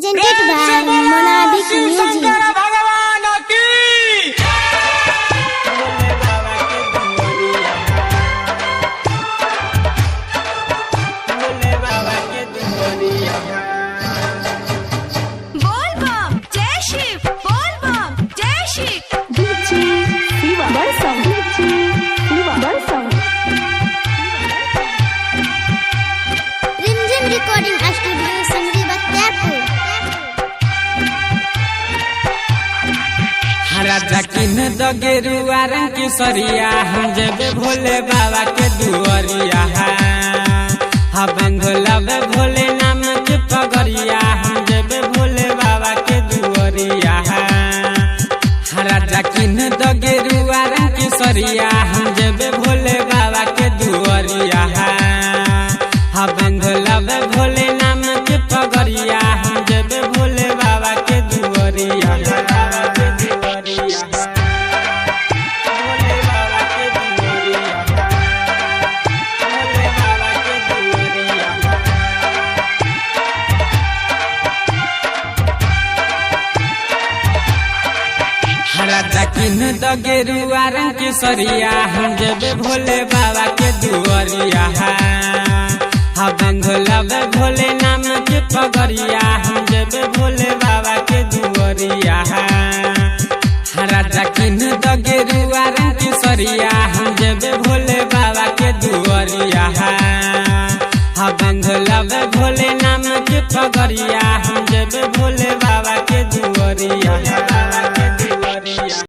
presented by Monadic Music. Rimjim Recording Studio, Samri Bhaktiyarpur. राजा किन द गेरुआ रंग की सरिया हम जेबे भोले बाबा के दुआरिया हा बंधुलबे भोले नाम के पगरिया हम जेबे भोले बाबा के दुआरिया राजा किन द गेरुआ रंग की सरिया हम जेबे भोले बाबा के दुआरिया हा बंधुलबे भोले नाम के पगरिया हम जेबे भोले बाबा के दुआरिया राजा किन द गेरुआ रंग की सरिया हम जेबे भोले बाबा के दुआरिया हा बंधुलबे भोले नाम के पगरिया हम जेबे भोले बाबा के दुआरिया राजा किन द गेरुआ रंग की सरिया हम जेबे भोले बाबा के दुआरिया हा बंधुलबे भोले नाम के पगरिया